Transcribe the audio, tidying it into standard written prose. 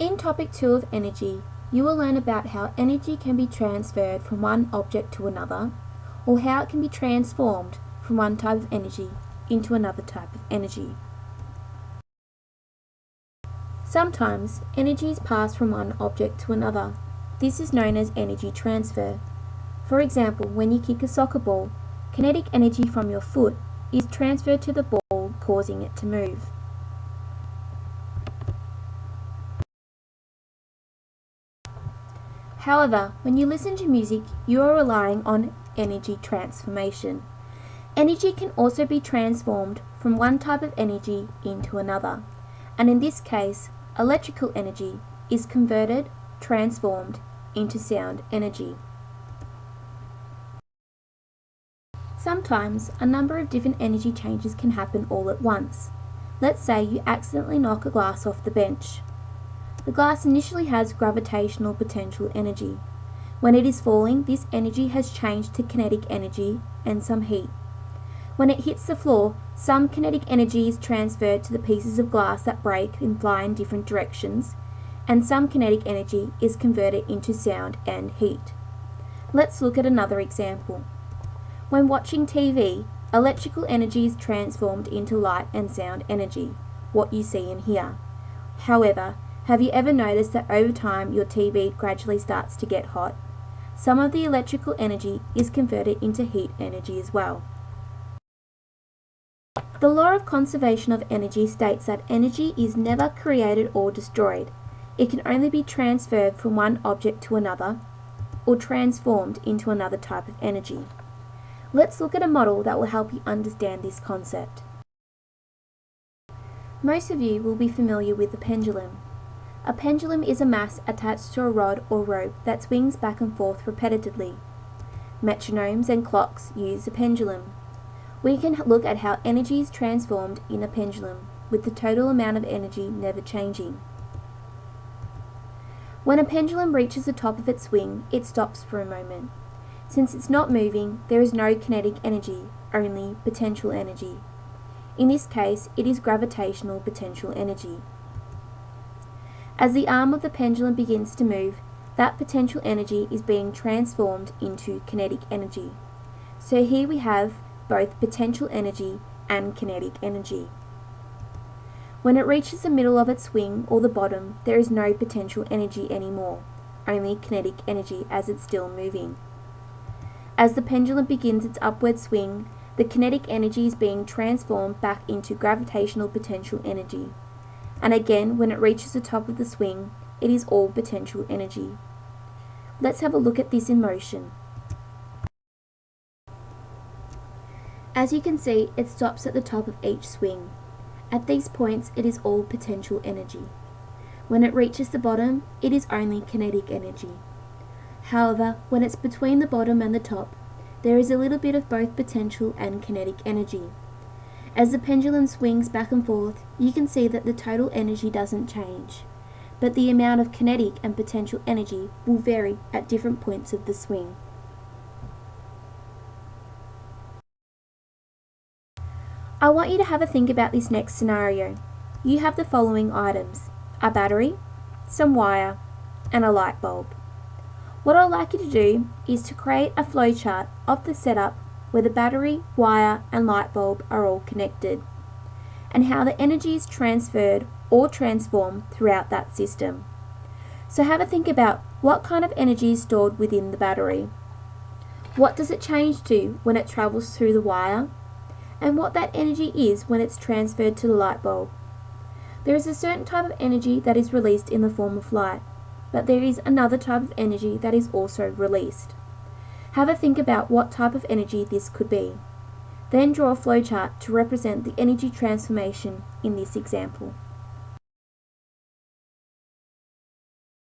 In topic 2 of energy, you will learn about how energy can be transferred from one object to another, or how it can be transformed from one type of energy into another type of energy. Sometimes energy is passed from one object to another. This is known as energy transfer. For example, when you kick a soccer ball, kinetic energy from your foot is transferred to the ball, causing it to move. However, when you listen to music, you are relying on energy transformation. Energy can also be transformed from one type of energy into another, and in this case, electrical energy is converted, transformed into sound energy. Sometimes a number of different energy changes can happen all at once. Let's say you accidentally knock a glass off the bench. The glass initially has gravitational potential energy. When it is falling, this energy has changed to kinetic energy and some heat. When it hits the floor, some kinetic energy is transferred to the pieces of glass that break and fly in different directions, and some kinetic energy is converted into sound and heat. Let's look at another example. When watching TV, electrical energy is transformed into light and sound energy, what you see and hear. However, have you ever noticed that over time your TV gradually starts to get hot? Some of the electrical energy is converted into heat energy as well. The law of conservation of energy states that energy is never created or destroyed. It can only be transferred from one object to another, or transformed into another type of energy. Let's look at a model that will help you understand this concept. Most of you will be familiar with the pendulum. A pendulum is a mass attached to a rod or rope that swings back and forth repetitively. Metronomes and clocks use a pendulum. We can look at how energy is transformed in a pendulum, with the total amount of energy never changing. When a pendulum reaches the top of its swing, it stops for a moment. Since it's not moving, there is no kinetic energy, only potential energy. In this case, it is gravitational potential energy. As the arm of the pendulum begins to move, that potential energy is being transformed into kinetic energy. So here we have both potential energy and kinetic energy. When it reaches the middle of its swing or the bottom, there is no potential energy anymore, only kinetic energy as it's still moving. As the pendulum begins its upward swing, the kinetic energy is being transformed back into gravitational potential energy. And again, when it reaches the top of the swing, it is all potential energy. Let's have a look at this in motion. As you can see, it stops at the top of each swing. At these points, it is all potential energy. When it reaches the bottom, it is only kinetic energy. However, when it's between the bottom and the top, there is a little bit of both potential and kinetic energy. As the pendulum swings back and forth, you can see that the total energy doesn't change, but the amount of kinetic and potential energy will vary at different points of the swing. I want you to have a think about this next scenario. You have the following items: a battery, some wire, and a light bulb. What I'd like you to do is to create a flowchart of the setup where the battery, wire, and light bulb are all connected, and how the energy is transferred or transformed throughout that system. So have a think about what kind of energy is stored within the battery. What does it change to when it travels through the wire? And what that energy is when it's transferred to the light bulb. There is a certain type of energy that is released in the form of light, but there is another type of energy that is also released. Have a think about what type of energy this could be. Then draw a flowchart to represent the energy transformation in this example.